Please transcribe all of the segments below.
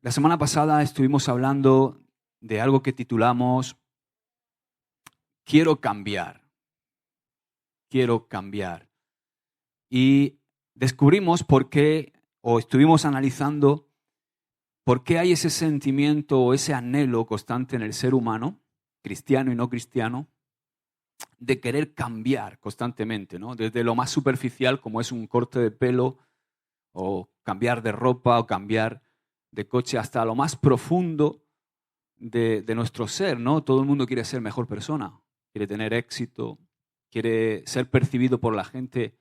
La semana pasada estuvimos hablando de algo que titulamos Quiero cambiar. Quiero cambiar. Y descubrimos por qué, o estuvimos analizando por qué hay ese sentimiento o ese anhelo constante en el ser humano, cristiano y no cristiano, de querer cambiar constantemente, ¿no? Desde lo más superficial, como es un corte de pelo, o cambiar de ropa, o cambiar de coche, hasta lo más profundo de nuestro ser, ¿no? Todo el mundo quiere ser mejor persona, quiere tener éxito, quiere ser percibido por la gente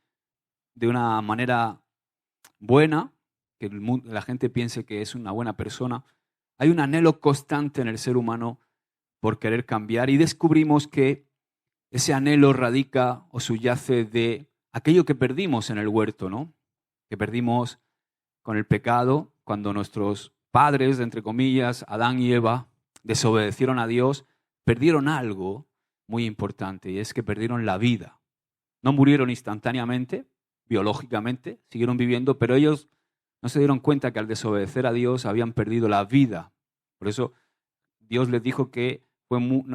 de una manera buena, que la gente piense que es una buena persona. Hay un anhelo constante en el ser humano por querer cambiar y descubrimos que ese anhelo radica o subyace de aquello que perdimos en el huerto, ¿no? Que perdimos con el pecado cuando nuestros padres, entre comillas, Adán y Eva, desobedecieron a Dios, perdieron algo muy importante y es que perdieron la vida. No murieron instantáneamente, biológicamente, siguieron viviendo, pero ellos no se dieron cuenta que al desobedecer a Dios habían perdido la vida. Por eso Dios les dijo que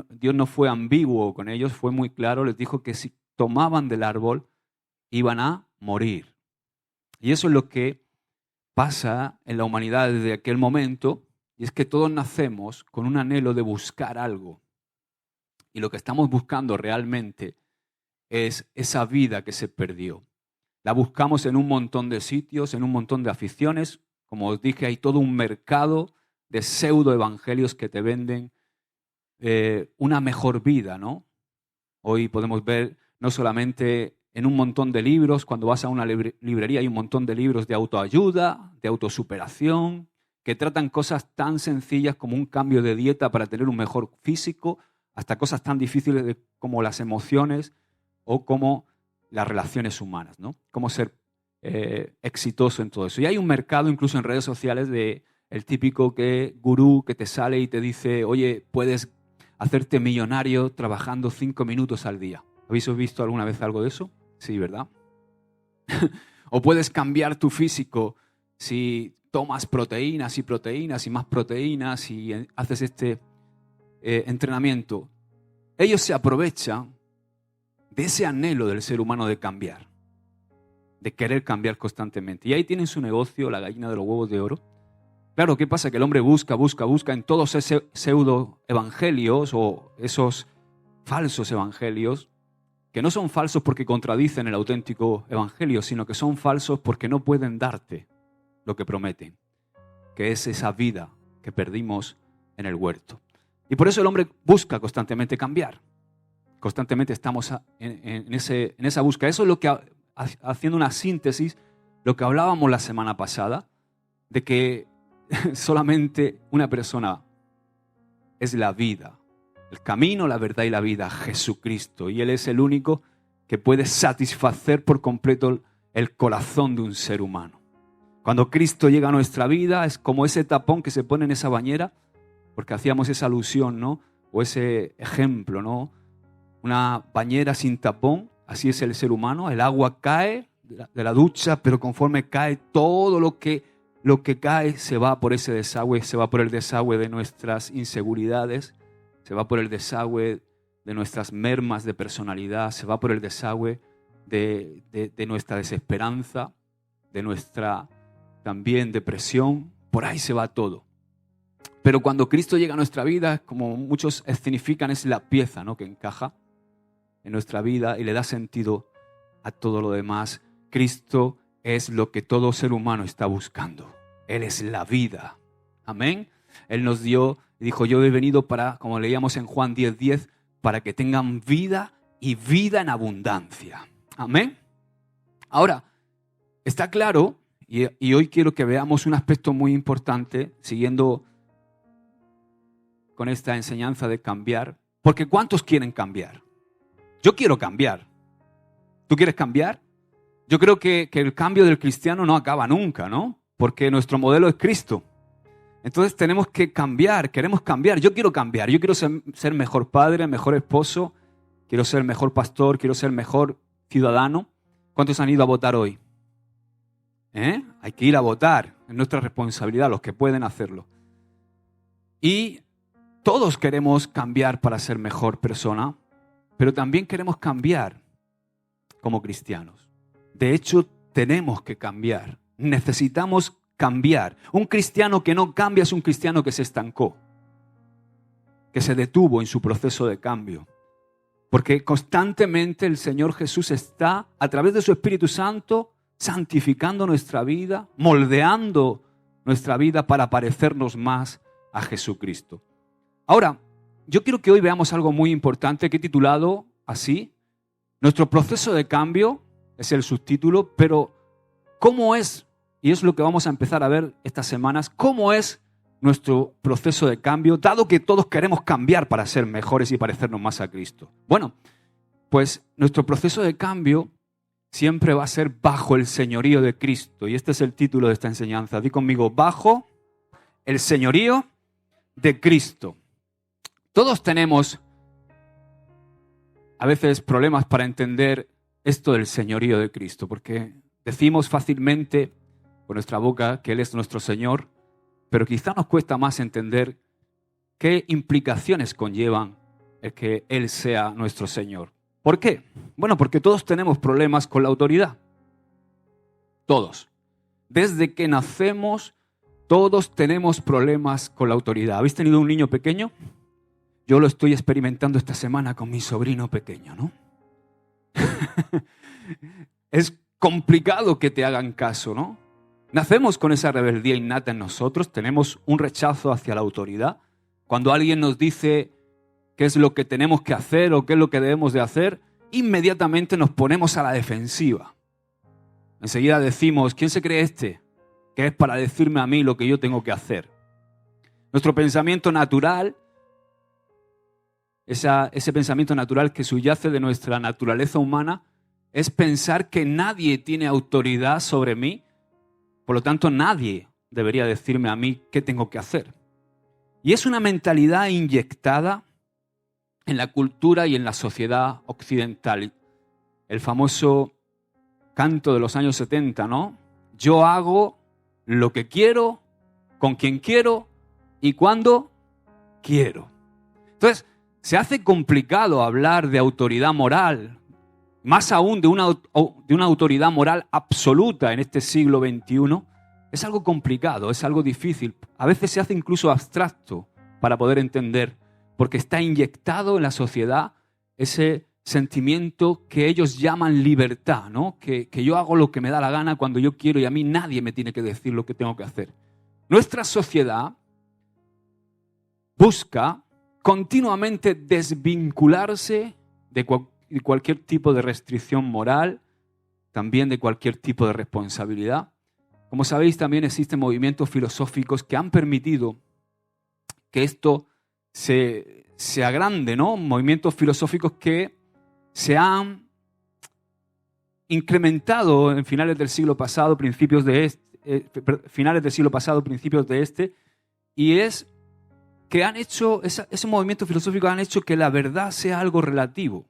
Dios no fue ambiguo con ellos, fue muy claro, les dijo que si tomaban del árbol iban a morir. Y eso es lo que pasa en la humanidad desde aquel momento, y es que todos nacemos con un anhelo de buscar algo. Y lo que estamos buscando realmente es esa vida que se perdió. La buscamos en un montón de sitios, en un montón de aficiones. Como os dije, hay todo un mercado de pseudoevangelios que te venden una mejor vida, ¿no? Hoy podemos ver no solamente en un montón de libros, cuando vas a una librería hay un montón de libros de autoayuda, de autosuperación, que tratan cosas tan sencillas como un cambio de dieta para tener un mejor físico, hasta cosas tan difíciles como las emociones o como las relaciones humanas, ¿no? Cómo ser exitoso en todo eso. Y hay un mercado incluso en redes sociales de el típico gurú que te sale y te dice, oye, puedes hacerte millonario trabajando 5 minutos al día. ¿Habéis visto alguna vez algo de eso? Sí, ¿verdad? O puedes cambiar tu físico si tomas proteínas y más proteínas y haces este entrenamiento. Ellos se aprovechan de ese anhelo del ser humano de cambiar, de querer cambiar constantemente. Y ahí tienen su negocio, la gallina de los huevos de oro. Claro, ¿qué pasa? Que el hombre busca en todos esos pseudo-evangelios o esos falsos evangelios, que no son falsos porque contradicen el auténtico evangelio, sino que son falsos porque no pueden darte lo que prometen, que es esa vida que perdimos en el huerto. Y por eso el hombre busca constantemente cambiar. Constantemente estamos en esa búsqueda. Eso es lo que, haciendo una síntesis, lo que hablábamos la semana pasada, de que solamente una persona es la vida, el camino, la verdad y la vida, Jesucristo. Y Él es el único que puede satisfacer por completo el corazón de un ser humano. Cuando Cristo llega a nuestra vida es como ese tapón que se pone en esa bañera, porque hacíamos esa alusión, ¿no? O ese ejemplo, ¿no? Una bañera sin tapón, así es el ser humano. El agua cae de la ducha, pero conforme cae todo lo que cae se va por ese desagüe, se va por el desagüe de nuestras inseguridades, se va por el desagüe de nuestras mermas de personalidad, se va por el desagüe de nuestra desesperanza, de nuestra también depresión, por ahí se va todo. Pero cuando Cristo llega a nuestra vida, como muchos escenifican, es la pieza, ¿no?, que encaja en nuestra vida y le da sentido a todo lo demás. Cristo es lo que todo ser humano está buscando. Él es la vida. Amén. Él nos dio, dijo, yo he venido para, como leíamos en Juan 10:10, para que tengan vida y vida en abundancia. Amén. Ahora, está claro, y hoy quiero que veamos un aspecto muy importante, siguiendo con esta enseñanza de cambiar, porque ¿cuántos quieren cambiar? Yo quiero cambiar. ¿Tú quieres cambiar? Yo creo que el cambio del cristiano no acaba nunca, ¿no? Porque nuestro modelo es Cristo. Entonces tenemos que cambiar, queremos cambiar. Yo quiero cambiar, yo quiero ser mejor padre, mejor esposo, quiero ser mejor pastor, quiero ser mejor ciudadano. ¿Cuántos han ido a votar hoy? Hay que ir a votar, es nuestra responsabilidad, los que pueden hacerlo. Y todos queremos cambiar para ser mejor persona, pero también queremos cambiar como cristianos. De hecho, tenemos que cambiar. Necesitamos cambiar. Un cristiano que no cambia es un cristiano que se estancó, que se detuvo en su proceso de cambio. Porque constantemente el Señor Jesús está, a través de su Espíritu Santo, santificando nuestra vida, moldeando nuestra vida para parecernos más a Jesucristo. Ahora, yo quiero que hoy veamos algo muy importante que he titulado así: nuestro proceso de cambio, es el subtítulo, pero ¿cómo es? Y es lo que vamos a empezar a ver estas semanas. ¿Cómo es nuestro proceso de cambio, dado que todos queremos cambiar para ser mejores y parecernos más a Cristo? Bueno, pues nuestro proceso de cambio siempre va a ser bajo el señorío de Cristo. Y este es el título de esta enseñanza. Di conmigo: bajo el señorío de Cristo. Todos tenemos a veces problemas para entender esto del señorío de Cristo, porque decimos fácilmente con nuestra boca que Él es nuestro Señor, pero quizá nos cuesta más entender qué implicaciones conllevan el que Él sea nuestro Señor. ¿Por qué? Bueno, porque todos tenemos problemas con la autoridad. Todos. Desde que nacemos, todos tenemos problemas con la autoridad. ¿Habéis tenido un niño pequeño? Yo lo estoy experimentando esta semana con mi sobrino pequeño, ¿no? Es complicado que te hagan caso, ¿no? Nacemos con esa rebeldía innata en nosotros, tenemos un rechazo hacia la autoridad. Cuando alguien nos dice qué es lo que tenemos que hacer o qué es lo que debemos de hacer, inmediatamente nos ponemos a la defensiva. Enseguida decimos: ¿quién se cree este? Que es para decirme a mí lo que yo tengo que hacer. Nuestro pensamiento natural, ese pensamiento natural que subyace de nuestra naturaleza humana, es pensar que nadie tiene autoridad sobre mí. Por lo tanto, nadie debería decirme a mí qué tengo que hacer. Y es una mentalidad inyectada en la cultura y en la sociedad occidental. El famoso canto de los años 70, ¿no? Yo hago lo que quiero, con quien quiero y cuando quiero. Entonces, se hace complicado hablar de autoridad moral, más aún de una autoridad moral absoluta en este siglo XXI. Es algo complicado, es algo difícil. A veces se hace incluso abstracto para poder entender, porque está inyectado en la sociedad ese sentimiento que ellos llaman libertad, ¿no? Que yo hago lo que me da la gana cuando yo quiero y a mí nadie me tiene que decir lo que tengo que hacer. Nuestra sociedad busca continuamente desvincularse de cualquier tipo de restricción moral, también de cualquier tipo de responsabilidad. Como sabéis, también existen movimientos filosóficos que han permitido que esto se agrande, ¿no? Movimientos filosóficos que se han incrementado en finales del siglo pasado, principios de este, y es que han hecho, esos movimientos filosóficos han hecho que la verdad sea algo relativo,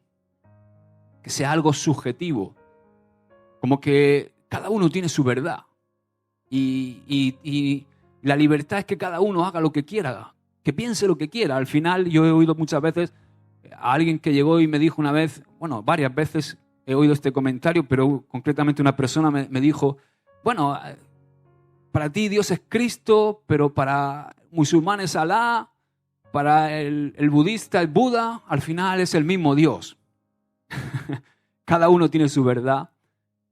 que sea algo subjetivo, como que cada uno tiene su verdad y la libertad es que cada uno haga lo que quiera, que piense lo que quiera. Al final yo he oído muchas veces a alguien que llegó y me dijo una vez, bueno, varias veces he oído este comentario, pero concretamente una persona me dijo, bueno, para ti Dios es Cristo, pero para musulmanes Alá, para el budista es Buda, al final es el mismo Dios. Cada uno tiene su verdad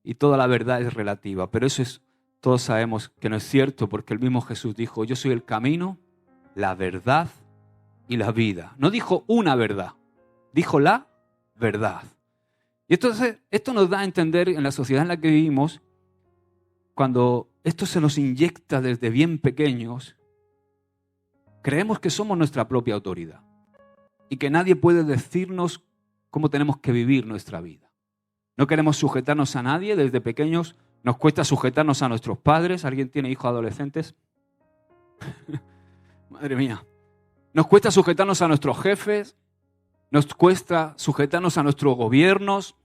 y toda la verdad es relativa, pero todos sabemos que no es cierto, porque el mismo Jesús dijo: yo soy el camino, la verdad y la vida. No dijo una verdad, dijo la verdad. Y entonces esto nos da a entender en la sociedad en la que vivimos, cuando esto se nos inyecta desde bien pequeños, creemos que somos nuestra propia autoridad y que nadie puede decirnos cómo tenemos que vivir nuestra vida. No queremos sujetarnos a nadie. Desde pequeños nos cuesta sujetarnos a nuestros padres. ¿Alguien tiene hijos adolescentes? Madre mía. Nos cuesta sujetarnos a nuestros jefes. Nos cuesta sujetarnos a nuestros gobiernos.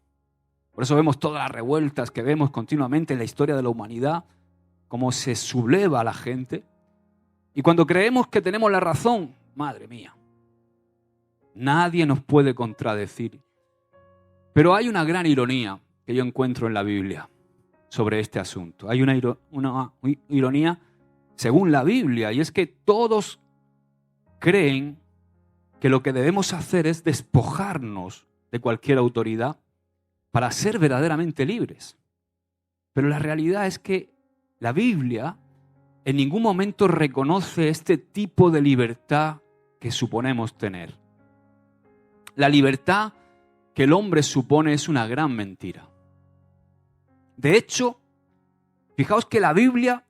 Por eso vemos todas las revueltas que vemos continuamente en la historia de la humanidad, cómo se subleva a la gente. Y cuando creemos que tenemos la razón, madre mía, nadie nos puede contradecir. Pero hay una gran ironía que yo encuentro en la Biblia sobre este asunto. Hay una ironía según la Biblia, y es que todos creen que lo que debemos hacer es despojarnos de cualquier autoridad para ser verdaderamente libres. Pero la realidad es que la Biblia en ningún momento reconoce este tipo de libertad que suponemos tener. La libertad que el hombre supone es una gran mentira. De hecho, fijaos que la Biblia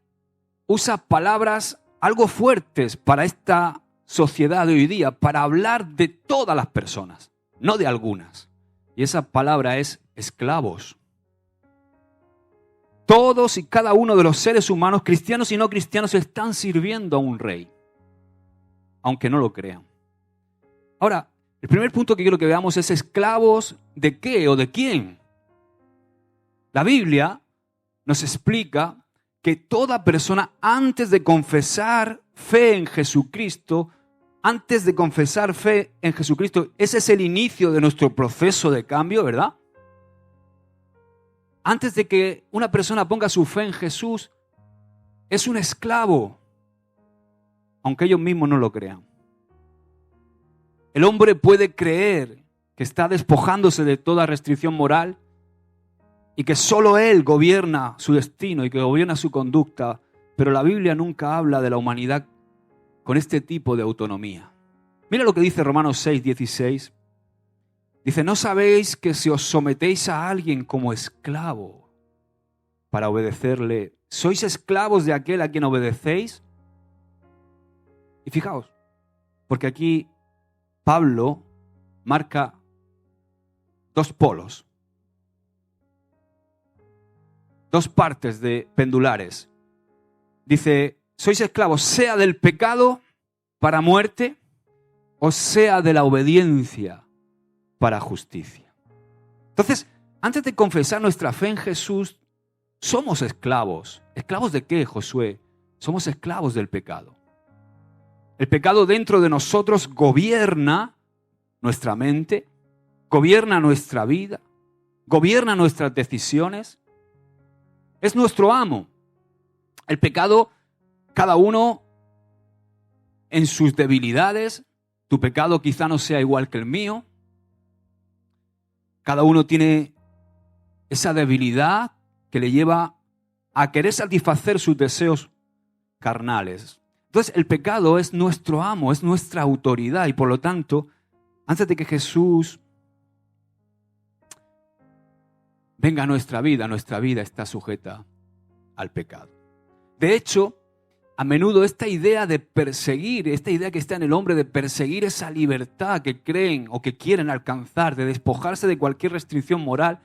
usa palabras algo fuertes para esta sociedad de hoy día, para hablar de todas las personas, no de algunas. Y esa palabra es esclavos. Todos y cada uno de los seres humanos, cristianos y no cristianos, están sirviendo a un rey, aunque no lo crean. Ahora, el primer punto que quiero que veamos es esclavos de qué o de quién. La Biblia nos explica que toda persona, antes de confesar fe en Jesucristo, ese es el inicio de nuestro proceso de cambio, ¿verdad? Antes de que una persona ponga su fe en Jesús, es un esclavo, aunque ellos mismos no lo crean. El hombre puede creer que está despojándose de toda restricción moral y que solo él gobierna su destino y que gobierna su conducta, pero la Biblia nunca habla de la humanidad con este tipo de autonomía. Mira lo que dice Romanos 6:16. Dice, ¿no sabéis que si os sometéis a alguien como esclavo para obedecerle, sois esclavos de aquel a quien obedecéis? Y fijaos, porque aquí Pablo marca dos polos, dos partes de pendulares. Dice, sois esclavos, sea del pecado para muerte, o sea de la obediencia para justicia. Entonces, antes de confesar nuestra fe en Jesús, somos esclavos. ¿Esclavos de qué, Josué? Somos esclavos del pecado. El pecado dentro de nosotros gobierna nuestra mente, gobierna nuestra vida, gobierna nuestras decisiones. Es nuestro amo. El pecado, cada uno en sus debilidades. Tu pecado quizá no sea igual que el mío. Cada uno tiene esa debilidad que le lleva a querer satisfacer sus deseos carnales. Entonces el pecado es nuestro amo, es nuestra autoridad y por lo tanto, antes de que Jesús venga a nuestra vida está sujeta al pecado. De hecho, a menudo esta idea de perseguir, esta idea que está en el hombre de perseguir esa libertad que creen o que quieren alcanzar, de despojarse de cualquier restricción moral,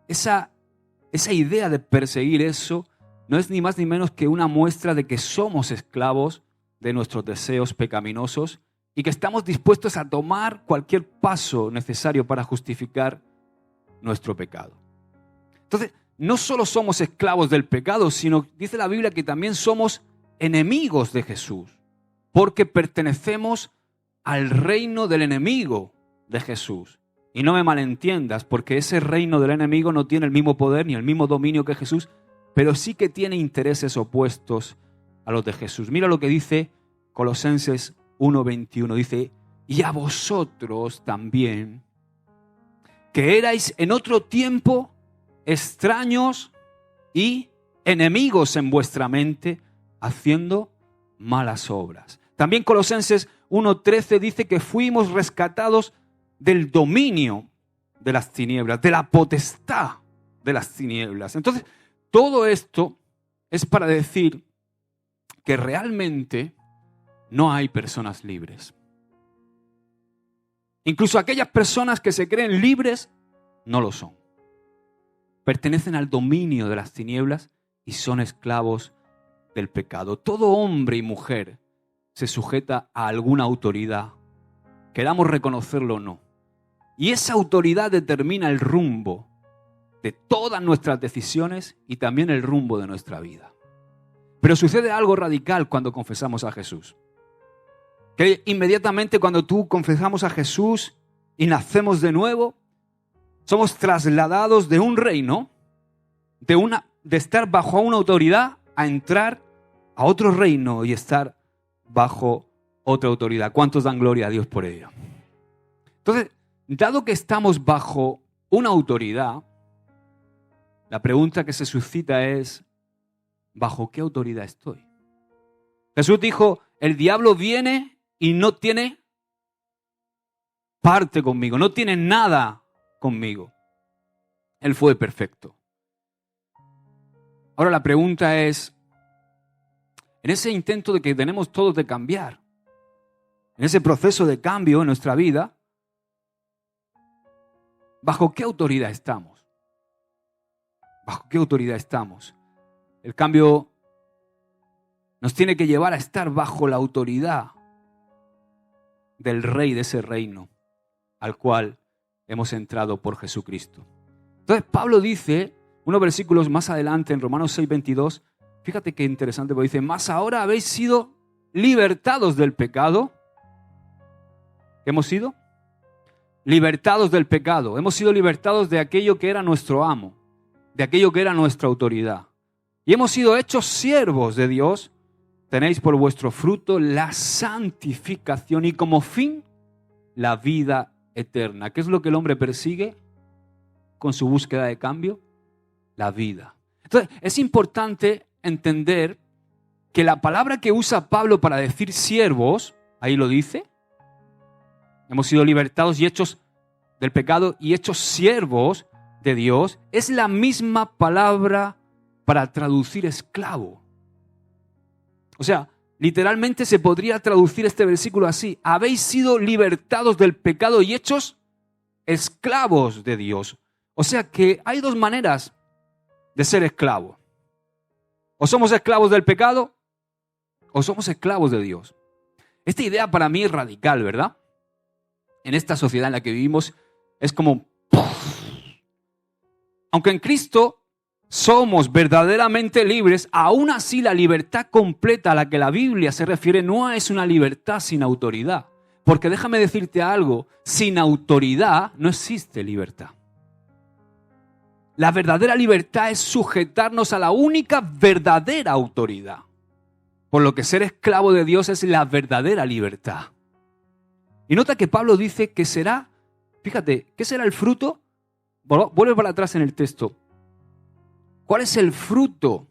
esa idea de perseguir eso no es ni más ni menos que una muestra de que somos esclavos de nuestros deseos pecaminosos y que estamos dispuestos a tomar cualquier paso necesario para justificar nuestro pecado. Entonces, no solo somos esclavos del pecado, sino dice la Biblia que también somos enemigos de Jesús, porque pertenecemos al reino del enemigo de Jesús. Y no me malentiendas, porque ese reino del enemigo no tiene el mismo poder ni el mismo dominio que Jesús, pero sí que tiene intereses opuestos a los de Jesús. Mira lo que dice Colosenses 1:21. Dice, y a vosotros también, que erais en otro tiempo extraños y enemigos en vuestra mente, haciendo malas obras. También Colosenses 1:13 dice que fuimos rescatados del dominio de las tinieblas, de la potestad de las tinieblas. Entonces, todo esto es para decir que realmente no hay personas libres. Incluso aquellas personas que se creen libres no lo son. Pertenecen al dominio de las tinieblas y son esclavos del pecado. Todo hombre y mujer se sujeta a alguna autoridad, queramos reconocerlo o no. Y esa autoridad determina el rumbo de todas nuestras decisiones y también el rumbo de nuestra vida. Pero sucede algo radical cuando confesamos a Jesús. Que inmediatamente cuando tú confesamos a Jesús y nacemos de nuevo, somos trasladados de un reino, de estar bajo una autoridad, a entrar a otro reino y estar bajo otra autoridad. ¿Cuántos dan gloria a Dios por ello? Entonces, dado que estamos bajo una autoridad, la pregunta que se suscita es, ¿bajo qué autoridad estoy? Jesús dijo, el diablo viene y no tiene parte conmigo, no tiene nada conmigo. Él fue perfecto. Ahora la pregunta es, en ese intento de que tenemos todos de cambiar, en ese proceso de cambio en nuestra vida, ¿bajo qué autoridad estamos? ¿Bajo qué autoridad estamos? El cambio nos tiene que llevar a estar bajo la autoridad del rey de ese reino al cual hemos entrado por Jesucristo. Entonces Pablo dice, unos versículos más adelante en Romanos 6:22, fíjate qué interesante, porque dice, mas ahora habéis sido libertados del pecado. ¿Qué hemos sido? Libertados del pecado. Hemos sido libertados de aquello que era nuestro amo, de aquello que era nuestra autoridad. Y hemos sido hechos siervos de Dios. Tenéis por vuestro fruto la santificación y como fin la vida eterna. ¿Qué es lo que el hombre persigue con su búsqueda de cambio? La vida. Entonces, es importante entender que la palabra que usa Pablo para decir siervos, ahí lo dice, hemos sido libertados y hechos del pecado y hechos siervos de Dios, es la misma palabra para traducir esclavo. O sea, literalmente se podría traducir este versículo así: habéis sido libertados del pecado y hechos esclavos de Dios. O sea que hay dos maneras de ser esclavo. O somos esclavos del pecado o somos esclavos de Dios. Esta idea para mí es radical, ¿verdad? En esta sociedad en la que vivimos es como... Aunque en Cristo somos verdaderamente libres, aún así la libertad completa a la que la Biblia se refiere no es una libertad sin autoridad. Porque déjame decirte algo, sin autoridad no existe libertad. La verdadera libertad es sujetarnos a la única verdadera autoridad. Por lo que ser esclavo de Dios es la verdadera libertad. Y nota que Pablo dice que será, fíjate, ¿qué será el fruto? Vuelve para atrás en el texto. ¿Cuál es el fruto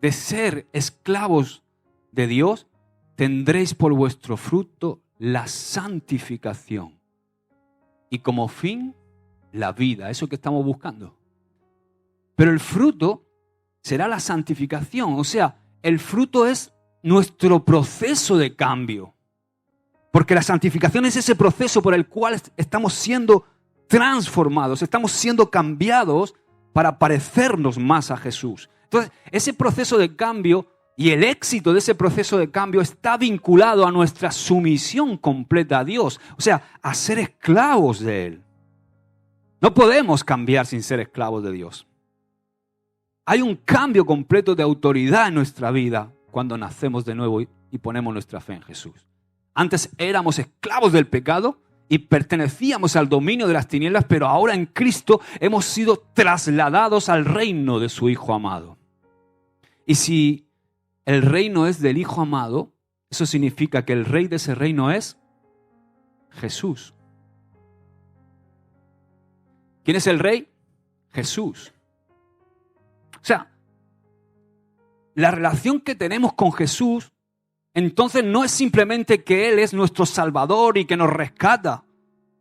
de ser esclavos de Dios? Tendréis por vuestro fruto la santificación. Y como fin, la vida, eso que estamos buscando. Pero el fruto será la santificación. O sea, el fruto es nuestro proceso de cambio. Porque la santificación es ese proceso por el cual estamos siendo transformados, estamos siendo cambiados para parecernos más a Jesús. Entonces, ese proceso de cambio y el éxito de ese proceso de cambio está vinculado a nuestra sumisión completa a Dios. O sea, a ser esclavos de Él. No podemos cambiar sin ser esclavos de Dios. Hay un cambio completo de autoridad en nuestra vida cuando nacemos de nuevo y ponemos nuestra fe en Jesús. Antes éramos esclavos del pecado y pertenecíamos al dominio de las tinieblas, pero ahora en Cristo hemos sido trasladados al reino de su Hijo amado. Y si el reino es del Hijo amado, eso significa que el rey de ese reino es Jesús. ¿Quién es el rey? Jesús. O sea, la relación que tenemos con Jesús entonces no es simplemente que Él es nuestro Salvador y que nos rescata,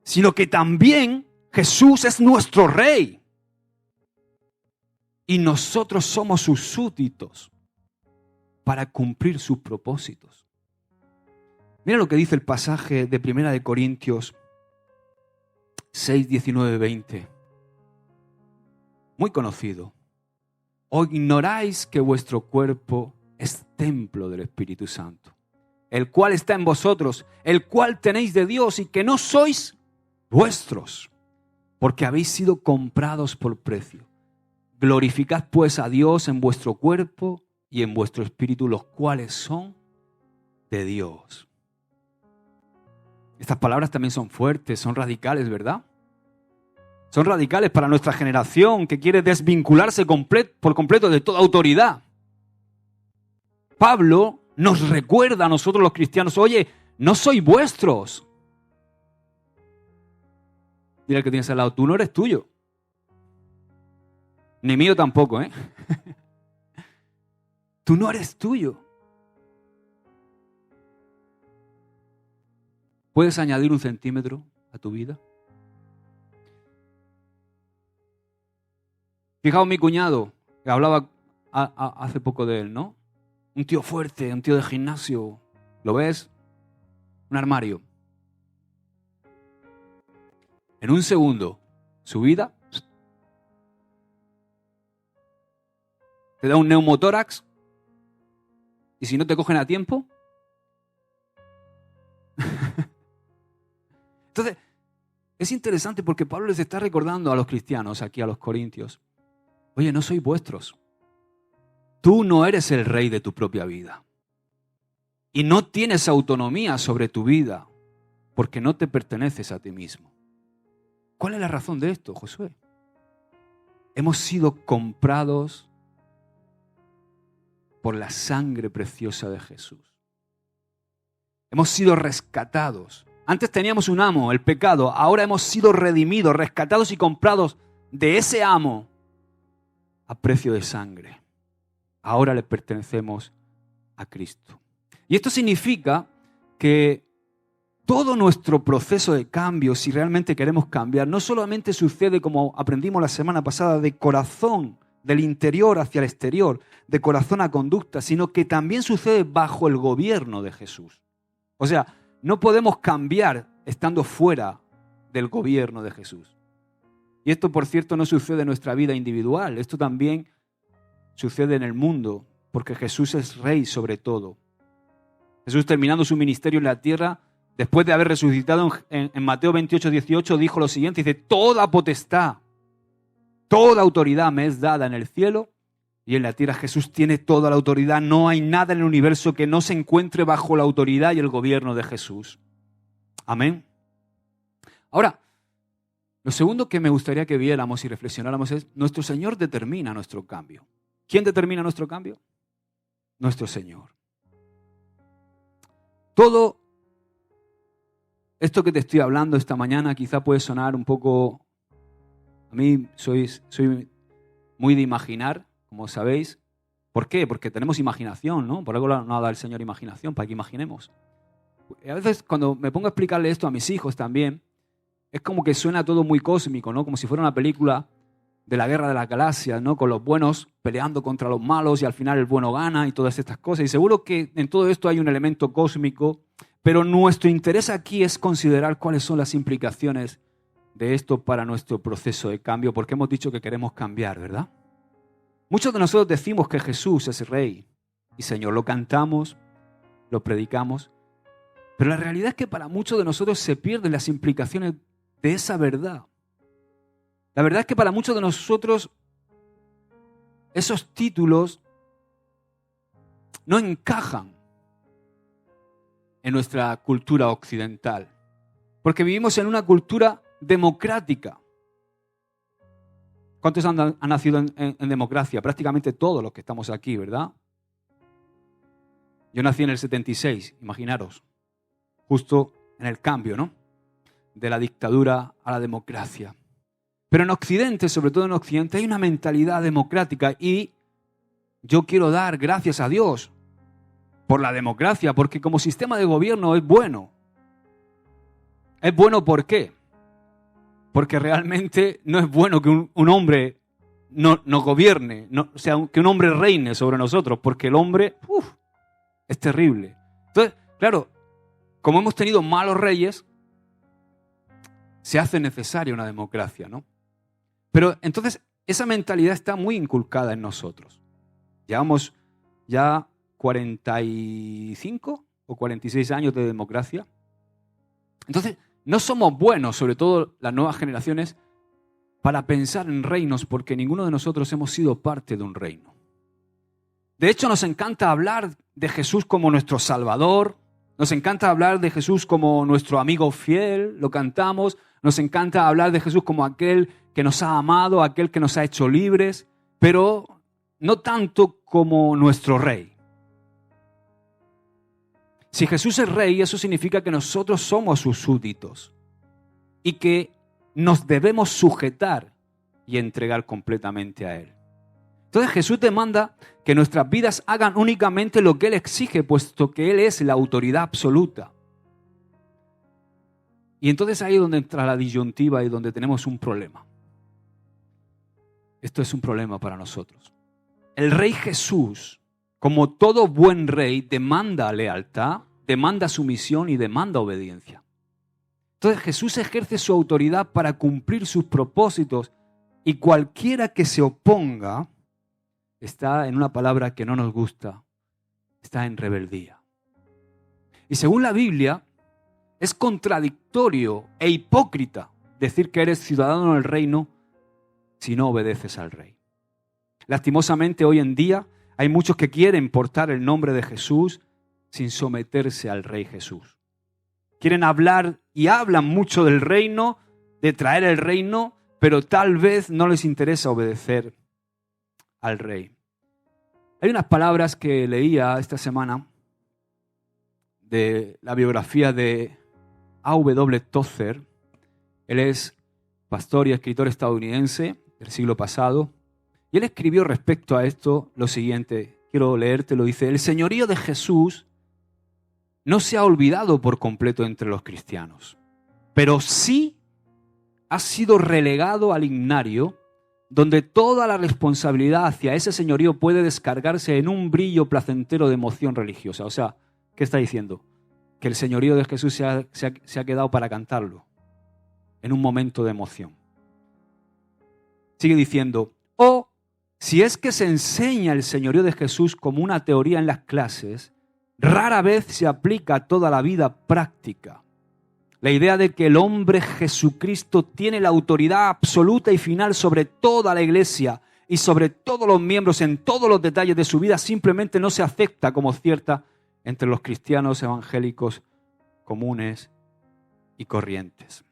sino que también Jesús es nuestro Rey. Y nosotros somos sus súbditos para cumplir sus propósitos. Mira lo que dice el pasaje de 1 Corintios 6, 19, 20. Muy conocido. ¿O ignoráis que vuestro cuerpo es templo del Espíritu Santo, el cual está en vosotros, el cual tenéis de Dios y que no sois vuestros, porque habéis sido comprados por precio? Glorificad pues a Dios en vuestro cuerpo y en vuestro espíritu, los cuales son de Dios. Estas palabras también son fuertes, son radicales, ¿verdad? Son radicales para nuestra generación que quiere desvincularse por completo de toda autoridad. Pablo nos recuerda a nosotros los cristianos, oye, no sois vuestros. Dile al que tienes al lado, tú no eres tuyo. Ni mío tampoco, ¿eh? Tú no eres tuyo. ¿Puedes añadir 1 centímetro a tu vida? Fijaos mi cuñado, que hablaba hace poco de él, ¿no? Un tío fuerte, un tío de gimnasio. ¿Lo ves? Un armario. En un segundo, su vida te da un neumotórax y si no te cogen a tiempo. Entonces, es interesante porque Pablo les está recordando a los cristianos, aquí a los corintios, oye, no sois vuestros. Tú no eres el rey de tu propia vida. Y no tienes autonomía sobre tu vida porque no te perteneces a ti mismo. ¿Cuál es la razón de esto, Josué? Hemos sido comprados por la sangre preciosa de Jesús. Hemos sido rescatados. Antes teníamos un amo, el pecado. Ahora hemos sido redimidos, rescatados y comprados de ese amo a precio de sangre. Ahora le pertenecemos a Cristo. Y esto significa que todo nuestro proceso de cambio, si realmente queremos cambiar, no solamente sucede, como aprendimos la semana pasada, de corazón, del interior hacia el exterior, de corazón a conducta, sino que también sucede bajo el gobierno de Jesús. O sea, no podemos cambiar estando fuera del gobierno de Jesús. Y esto, por cierto, no sucede en nuestra vida individual. Esto también sucede en el mundo, porque Jesús es rey sobre todo. Jesús, terminando su ministerio en la tierra, después de haber resucitado en Mateo 28, 18, dijo lo siguiente, dice, toda potestad, toda autoridad me es dada en el cielo y en la tierra. Jesús tiene toda la autoridad. No hay nada en el universo que no se encuentre bajo la autoridad y el gobierno de Jesús. Amén. Ahora, lo segundo que me gustaría que viéramos y reflexionáramos es, nuestro Señor determina nuestro cambio. ¿Quién determina nuestro cambio? Nuestro Señor. Todo esto que te estoy hablando esta mañana quizá puede sonar un poco... A mí soy muy de imaginar, como sabéis. ¿Por qué? Porque tenemos imaginación, ¿no? Por algo nos ha dado el Señor imaginación, para que imaginemos. A veces cuando me pongo a explicarle esto a mis hijos también, es como que suena todo muy cósmico, ¿no? Como si fuera una película de la guerra de las galaxias, ¿no? Con los buenos peleando contra los malos y al final el bueno gana y todas estas cosas. Y seguro que en todo esto hay un elemento cósmico, pero nuestro interés aquí es considerar cuáles son las implicaciones de esto para nuestro proceso de cambio, porque hemos dicho que queremos cambiar, ¿verdad? Muchos de nosotros decimos que Jesús es Rey y Señor, lo cantamos, lo predicamos, pero la realidad es que para muchos de nosotros se pierden las implicaciones de esa verdad. La verdad es que para muchos de nosotros esos títulos no encajan en nuestra cultura occidental, porque vivimos en una cultura democrática. ¿Cuántos han nacido en democracia? Prácticamente todos los que estamos aquí, ¿verdad? Yo nací en el 76, imaginaros, justo en el cambio, ¿no? De la dictadura a la democracia. Pero en Occidente, sobre todo en Occidente, hay una mentalidad democrática y yo quiero dar gracias a Dios por la democracia, porque como sistema de gobierno es bueno. ¿Es bueno por qué? Porque realmente no es bueno que un hombre nos gobierne, o sea, que un hombre reine sobre nosotros, porque el hombre es terrible. Entonces, claro, como hemos tenido malos reyes, se hace necesaria una democracia, ¿no? Pero entonces esa mentalidad está muy inculcada en nosotros. Llevamos ya 45 o 46 años de democracia. Entonces, no somos buenos, sobre todo las nuevas generaciones, para pensar en reinos, porque ninguno de nosotros hemos sido parte de un reino. De hecho, nos encanta hablar de Jesús como nuestro Salvador. Nos encanta hablar de Jesús como nuestro amigo fiel, lo cantamos. Nos encanta hablar de Jesús como aquel que nos ha amado, aquel que nos ha hecho libres, pero no tanto como nuestro Rey. Si Jesús es Rey, eso significa que nosotros somos sus súbditos y que nos debemos sujetar y entregar completamente a Él. Entonces Jesús demanda que nuestras vidas hagan únicamente lo que Él exige, puesto que Él es la autoridad absoluta. Y entonces ahí es donde entra la disyuntiva y donde tenemos un problema. Esto es un problema para nosotros. El Rey Jesús, como todo buen rey, demanda lealtad, demanda sumisión y demanda obediencia. Entonces Jesús ejerce su autoridad para cumplir sus propósitos y cualquiera que se oponga está en una palabra que no nos gusta, está en rebeldía. Y según la Biblia, es contradictorio e hipócrita decir que eres ciudadano del reino si no obedeces al Rey. Lastimosamente hoy en día hay muchos que quieren portar el nombre de Jesús sin someterse al Rey Jesús. Quieren hablar y hablan mucho del reino, de traer el reino, pero tal vez no les interesa obedecer al Rey. Hay unas palabras que leía esta semana de la biografía de A.W. Tozer. Él es pastor y escritor estadounidense del siglo pasado. Y él escribió respecto a esto lo siguiente. Quiero leértelo. Dice: el señorío de Jesús no se ha olvidado por completo entre los cristianos, pero sí ha sido relegado al ignario, donde toda la responsabilidad hacia ese señorío puede descargarse en un brillo placentero de emoción religiosa. O sea, ¿qué está diciendo? Que el señorío de Jesús se ha quedado para cantarlo, en un momento de emoción. Sigue diciendo: o si es que se enseña el señorío de Jesús como una teoría en las clases, rara vez se aplica a toda la vida práctica. La idea de que el hombre Jesucristo tiene la autoridad absoluta y final sobre toda la iglesia y sobre todos los miembros en todos los detalles de su vida simplemente no se acepta como cierta entre los cristianos evangélicos comunes y corrientes.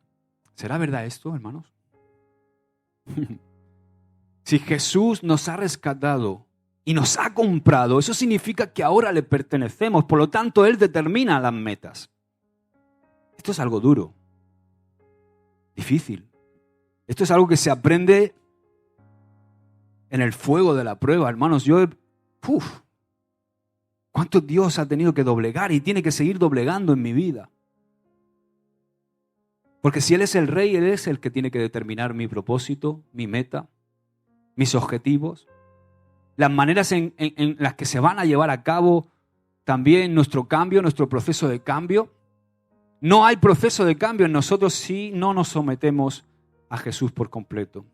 ¿Será verdad esto, hermanos? Si Jesús nos ha rescatado y nos ha comprado, eso significa que ahora le pertenecemos, por lo tanto Él determina las metas. Esto es algo duro, difícil. Esto es algo que se aprende en el fuego de la prueba, hermanos. ¿Cuánto Dios ha tenido que doblegar y tiene que seguir doblegando en mi vida? Porque si Él es el Rey, Él es el que tiene que determinar mi propósito, mi meta, mis objetivos, las maneras en las que se van a llevar a cabo también nuestro cambio, nuestro proceso de cambio. No hay proceso de cambio en nosotros si no nos sometemos a Jesús por completo.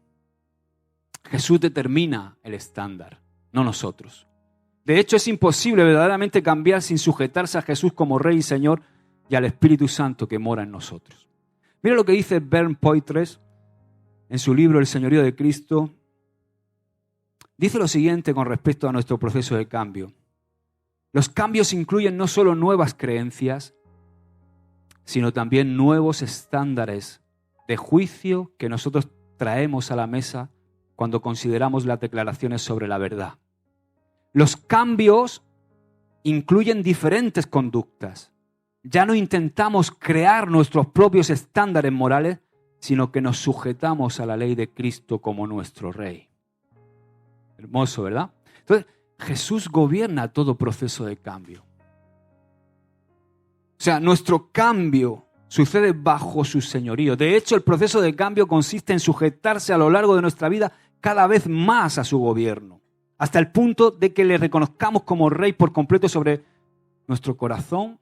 Jesús determina el estándar, no nosotros. De hecho, es imposible verdaderamente cambiar sin sujetarse a Jesús como Rey y Señor y al Espíritu Santo que mora en nosotros. Mira lo que dice Bernd Poitres en su libro El Señorío de Cristo. Dice lo siguiente con respecto a nuestro proceso de cambio. Los cambios incluyen no solo nuevas creencias, sino también nuevos estándares de juicio que nosotros traemos a la mesa cuando consideramos las declaraciones sobre la verdad. Los cambios incluyen diferentes conductas. Ya no intentamos crear nuestros propios estándares morales, sino que nos sujetamos a la ley de Cristo como nuestro Rey. Hermoso, ¿verdad? Entonces, Jesús gobierna todo proceso de cambio. O sea, nuestro cambio sucede bajo su señorío. De hecho, el proceso de cambio consiste en sujetarse a lo largo de nuestra vida cada vez más a su gobierno, hasta el punto de que le reconozcamos como Rey por completo sobre nuestro corazón,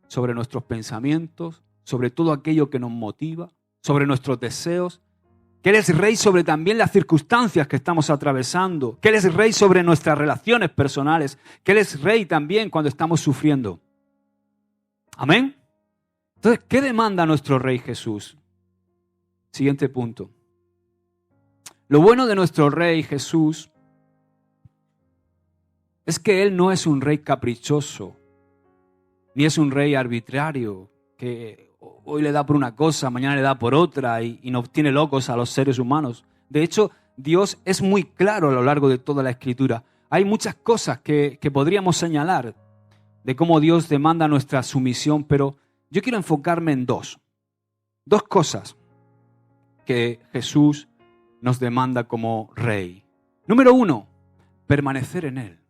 sobre nuestros pensamientos, sobre todo aquello que nos motiva, sobre nuestros deseos, que Él es Rey sobre también las circunstancias que estamos atravesando, que Él es Rey sobre nuestras relaciones personales, que Él es Rey también cuando estamos sufriendo. Amén. Entonces, ¿qué demanda nuestro Rey Jesús? Siguiente punto. Lo bueno de nuestro Rey Jesús es que Él no es un rey caprichoso, ni es un rey arbitrario, que hoy le da por una cosa, mañana le da por otra y nos tiene locos a los seres humanos. De hecho, Dios es muy claro a lo largo de toda la Escritura. Hay muchas cosas que podríamos señalar de cómo Dios demanda nuestra sumisión, pero yo quiero enfocarme en dos cosas que Jesús nos demanda como rey. Número 1, permanecer en Él.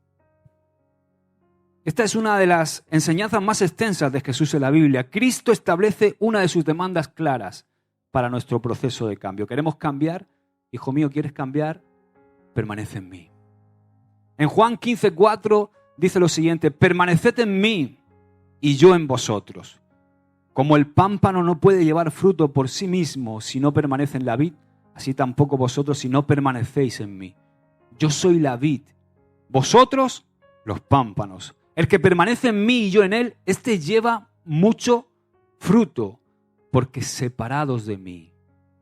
Esta es una de las enseñanzas más extensas de Jesús en la Biblia. Cristo establece una de sus demandas claras para nuestro proceso de cambio. ¿Queremos cambiar? Hijo mío, ¿quieres cambiar? Permanece en mí. En Juan 15:4 dice lo siguiente: permaneced en mí y yo en vosotros. Como el pámpano no puede llevar fruto por sí mismo si no permanece en la vid, así tampoco vosotros si no permanecéis en mí. Yo soy la vid, vosotros los pámpanos. El que permanece en mí y yo en él, este lleva mucho fruto, porque separados de mí,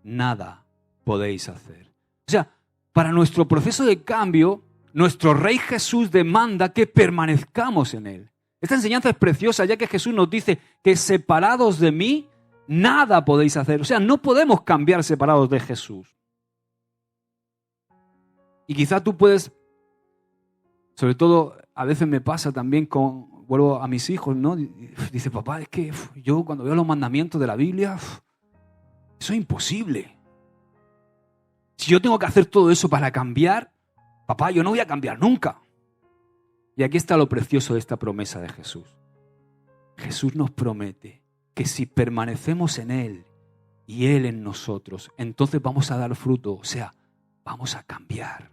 nada podéis hacer. O sea, para nuestro proceso de cambio, nuestro Rey Jesús demanda que permanezcamos en él. Esta enseñanza es preciosa, ya que Jesús nos dice que separados de mí, nada podéis hacer. O sea, no podemos cambiar separados de Jesús. Y quizá tú puedes, sobre todo a veces me pasa también vuelvo a mis hijos, ¿no? Dice, papá, es que yo cuando veo los mandamientos de la Biblia, eso es imposible. Si yo tengo que hacer todo eso para cambiar, papá, yo no voy a cambiar nunca. Y aquí está lo precioso de esta promesa de Jesús. Jesús nos promete que si permanecemos en Él y Él en nosotros, entonces vamos a dar fruto, o sea, vamos a cambiar.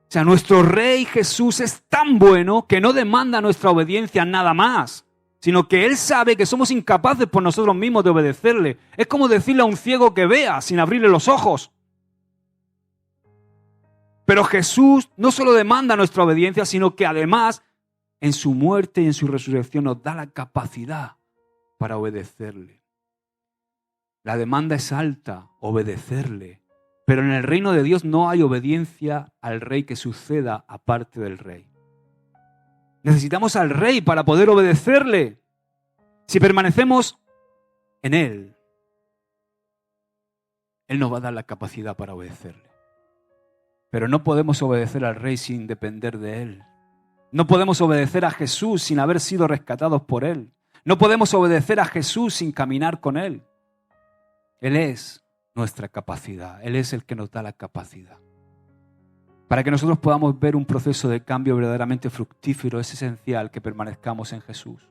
O sea, nuestro Rey Jesús es tan bueno que no demanda nuestra obediencia nada más, sino que Él sabe que somos incapaces por nosotros mismos de obedecerle. Es como decirle a un ciego que vea sin abrirle los ojos. Pero Jesús no solo demanda nuestra obediencia, sino que además en su muerte y en su resurrección nos da la capacidad para obedecerle. La demanda es alta, obedecerle. Pero en el reino de Dios no hay obediencia al rey que suceda aparte del rey. Necesitamos al rey para poder obedecerle. Si permanecemos en él, él nos va a dar la capacidad para obedecerle. Pero no podemos obedecer al rey sin depender de él. No podemos obedecer a Jesús sin haber sido rescatados por él. No podemos obedecer a Jesús sin caminar con él. Él es nuestra capacidad. Él es el que nos da la capacidad. Para que nosotros podamos ver un proceso de cambio verdaderamente fructífero, es esencial que permanezcamos en Jesús.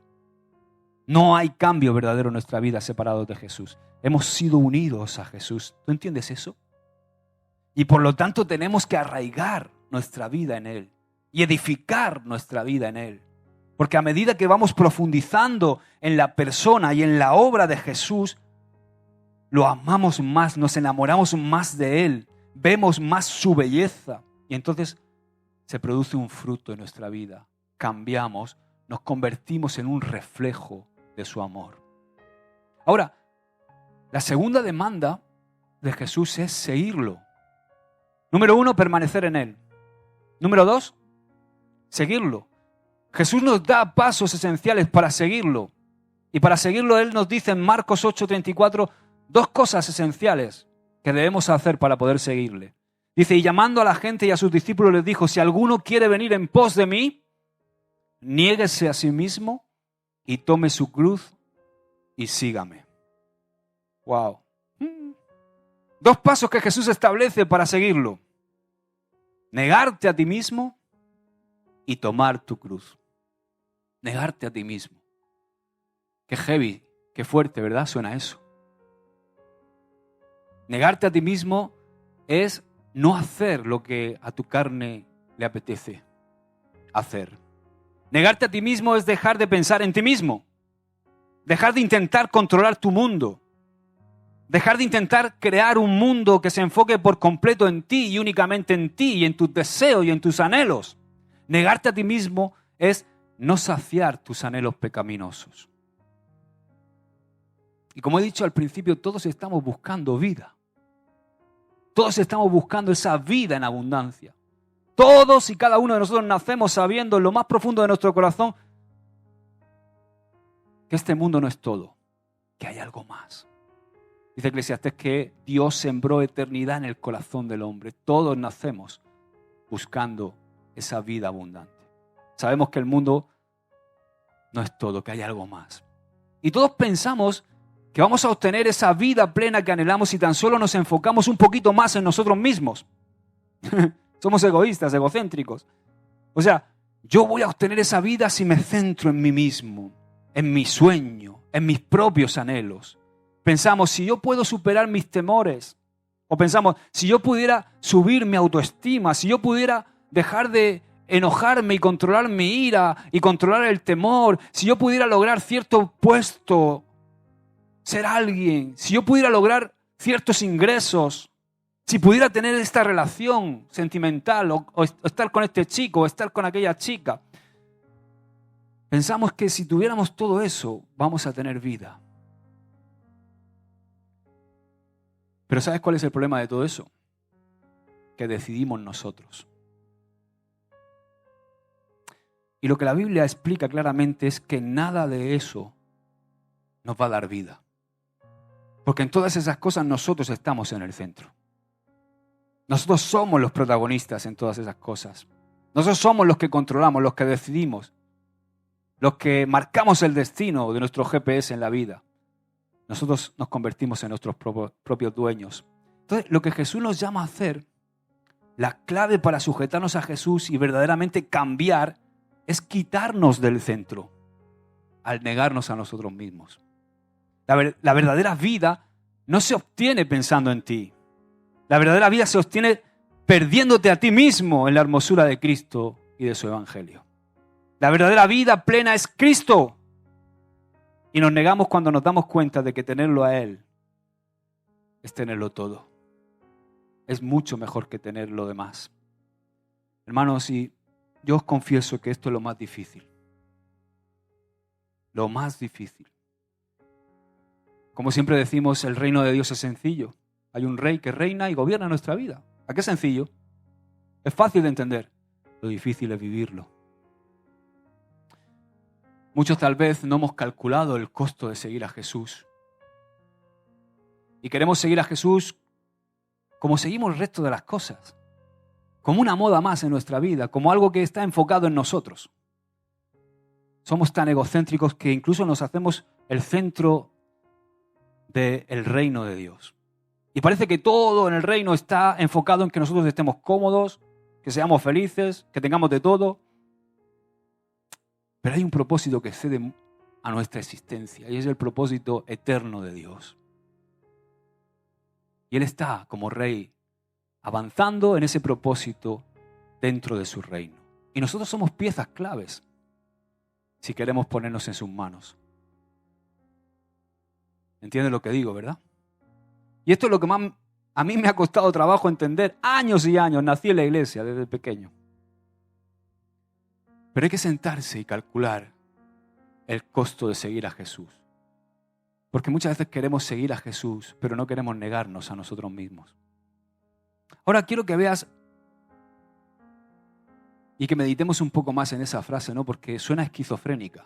No hay cambio verdadero en nuestra vida separados de Jesús. Hemos sido unidos a Jesús. ¿Tú entiendes eso? Y por lo tanto tenemos que arraigar nuestra vida en Él y edificar nuestra vida en Él. Porque a medida que vamos profundizando en la persona y en la obra de Jesús, lo amamos más, nos enamoramos más de Él, vemos más su belleza y entonces se produce un fruto en nuestra vida. Cambiamos, nos convertimos en un reflejo de su amor. Ahora, la segunda demanda de Jesús es seguirlo. Número 1, permanecer en Él. Número 2, seguirlo. Jesús nos da pasos esenciales para seguirlo. Y para seguirlo Él nos dice en Marcos 8:34 dos cosas esenciales que debemos hacer para poder seguirle. Dice, y llamando a la gente y a sus discípulos les dijo, si alguno quiere venir en pos de mí, niéguese a sí mismo y tome su cruz y sígame. Wow. Dos pasos que Jesús establece para seguirlo. Negarte a ti mismo y tomar tu cruz. Negarte a ti mismo. Qué heavy, qué fuerte, ¿verdad? Suena eso. Negarte a ti mismo es no hacer lo que a tu carne le apetece hacer. Negarte a ti mismo es dejar de pensar en ti mismo. Dejar de intentar controlar tu mundo. Dejar de intentar crear un mundo que se enfoque por completo en ti y únicamente en ti y en tus deseos y en tus anhelos. Negarte a ti mismo es no saciar tus anhelos pecaminosos. Y como he dicho al principio, todos estamos buscando vida. Todos estamos buscando esa vida en abundancia. Todos y cada uno de nosotros nacemos sabiendo en lo más profundo de nuestro corazón que este mundo no es todo, que hay algo más. Dice Eclesiastés que Dios sembró eternidad en el corazón del hombre. Todos nacemos buscando esa vida abundante. Sabemos que el mundo no es todo, que hay algo más. Y todos pensamos que vamos a obtener esa vida plena que anhelamos si tan solo nos enfocamos un poquito más en nosotros mismos. Somos egoístas, egocéntricos. O sea, yo voy a obtener esa vida si me centro en mí mismo, en mi sueño, en mis propios anhelos. Pensamos, si yo puedo superar mis temores, o pensamos, si yo pudiera subir mi autoestima, si yo pudiera dejar de enojarme y controlar mi ira y controlar el temor, si yo pudiera lograr cierto puesto, ser alguien, si yo pudiera lograr ciertos ingresos, si pudiera tener esta relación sentimental o estar con este chico o estar con aquella chica. Pensamos que si tuviéramos todo eso, vamos a tener vida. Pero ¿sabes cuál es el problema de todo eso? Que decidimos nosotros. Y lo que la Biblia explica claramente es que nada de eso nos va a dar vida. Porque en todas esas cosas nosotros estamos en el centro. Nosotros somos los protagonistas en todas esas cosas. Nosotros somos los que controlamos, los que decidimos, los que marcamos el destino de nuestro GPS en la vida. Nosotros nos convertimos en nuestros propios dueños. Entonces, lo que Jesús nos llama a hacer, la clave para sujetarnos a Jesús y verdaderamente cambiar, es quitarnos del centro al negarnos a nosotros mismos. La verdadera vida no se obtiene pensando en ti. La verdadera vida se obtiene perdiéndote a ti mismo en la hermosura de Cristo y de su Evangelio. La verdadera vida plena es Cristo. Y nos negamos cuando nos damos cuenta de que tenerlo a Él es tenerlo todo. Es mucho mejor que tener lo demás. Hermanos, y yo os confieso que esto es lo más difícil. Lo más difícil. Como siempre decimos, el reino de Dios es sencillo. Hay un rey que reina y gobierna nuestra vida. ¿A qué es sencillo? Es fácil de entender. Lo difícil es vivirlo. Muchos tal vez no hemos calculado el costo de seguir a Jesús. Y queremos seguir a Jesús como seguimos el resto de las cosas. Como una moda más en nuestra vida, como algo que está enfocado en nosotros. Somos tan egocéntricos que incluso nos hacemos el centro del reino de Dios. Y parece que todo en el reino está enfocado en que nosotros estemos cómodos, que seamos felices, que tengamos de todo. Pero hay un propósito que excede a nuestra existencia y es el propósito eterno de Dios. Y Él está como rey avanzando en ese propósito dentro de su reino. Y nosotros somos piezas claves si queremos ponernos en sus manos. ¿Entiendes lo que digo, verdad? Y esto es lo que más a mí me ha costado trabajo entender. Años y años, nací en la iglesia desde pequeño. Pero hay que sentarse y calcular el costo de seguir a Jesús. Porque muchas veces queremos seguir a Jesús, pero no queremos negarnos a nosotros mismos. Ahora quiero que veas y que meditemos un poco más en esa frase, ¿no? Porque suena esquizofrénica.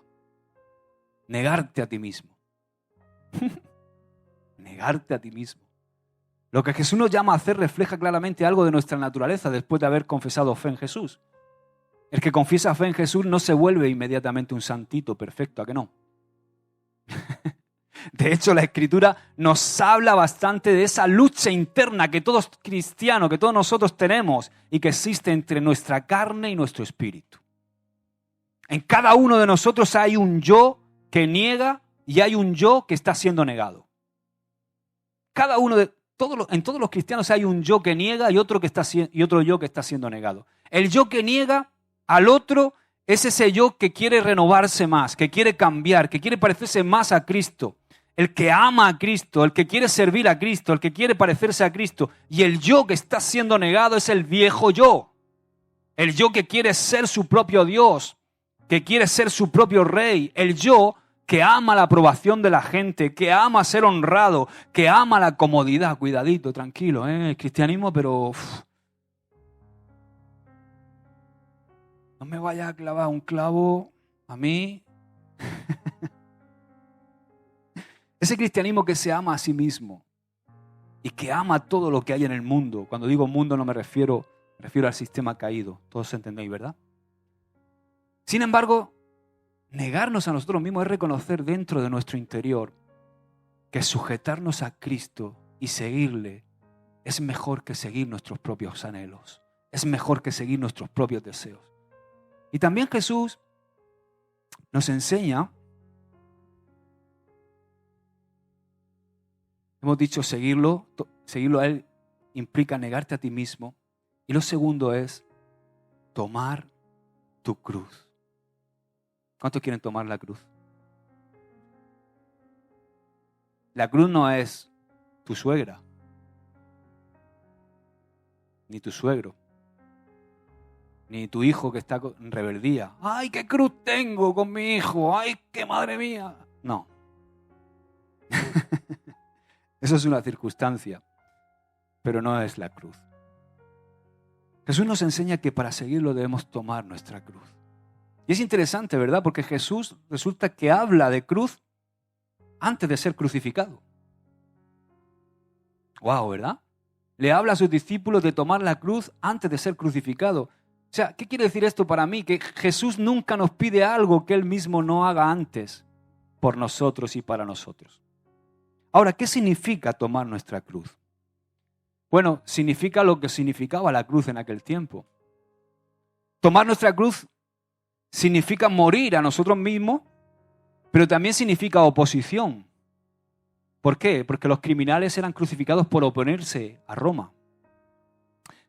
Negarte a ti mismo. Negarte a ti mismo. Lo que Jesús nos llama a hacer refleja claramente algo de nuestra naturaleza después de haber confesado fe en Jesús. El que confiesa fe en Jesús no se vuelve inmediatamente un santito perfecto, ¿a que no? De hecho, la Escritura nos habla bastante de esa lucha interna que todos cristianos, que todos nosotros tenemos y que existe entre nuestra carne y nuestro espíritu. En cada uno de nosotros hay un yo que niega y hay un yo que está siendo negado. En todos los cristianos hay un yo que niega y otro yo que está siendo negado. El yo que niega al otro es ese yo que quiere renovarse más, que quiere cambiar, que quiere parecerse más a Cristo. El que ama a Cristo, el que quiere servir a Cristo, el que quiere parecerse a Cristo. Y el yo que está siendo negado es el viejo yo. El yo que quiere ser su propio Dios, que quiere ser su propio rey. El yo que ama la aprobación de la gente, que ama ser honrado, que ama la comodidad. Cuidadito, tranquilo, el cristianismo, pero... No me vayas a clavar un clavo a mí. Ese cristianismo que se ama a sí mismo y que ama todo lo que hay en el mundo. Cuando digo mundo no me refiero al sistema caído. Todos entendéis, ¿verdad? Sin embargo, negarnos a nosotros mismos es reconocer dentro de nuestro interior que sujetarnos a Cristo y seguirle es mejor que seguir nuestros propios anhelos. Es mejor que seguir nuestros propios deseos. Y también Jesús nos enseña, hemos dicho seguirlo a Él implica negarte a ti mismo. Y lo segundo es tomar tu cruz. ¿Cuántos quieren tomar la cruz? La cruz no es tu suegra, ni tu suegro, ni tu hijo que está en rebeldía. ¡Ay, qué cruz tengo con mi hijo! ¡Ay, qué madre mía! No. Eso es una circunstancia, pero no es la cruz. Jesús nos enseña que para seguirlo debemos tomar nuestra cruz. Y es interesante, ¿verdad? Porque Jesús resulta que habla de cruz antes de ser crucificado. ¡Wow!, ¿verdad? Le habla a sus discípulos de tomar la cruz antes de ser crucificado. O sea, ¿qué quiere decir esto para mí? Que Jesús nunca nos pide algo que Él mismo no haga antes por nosotros y para nosotros. Ahora, ¿qué significa tomar nuestra cruz? Bueno, significa lo que significaba la cruz en aquel tiempo. Tomar nuestra cruz significa morir a nosotros mismos, pero también significa oposición. ¿Por qué? Porque los criminales eran crucificados por oponerse a Roma.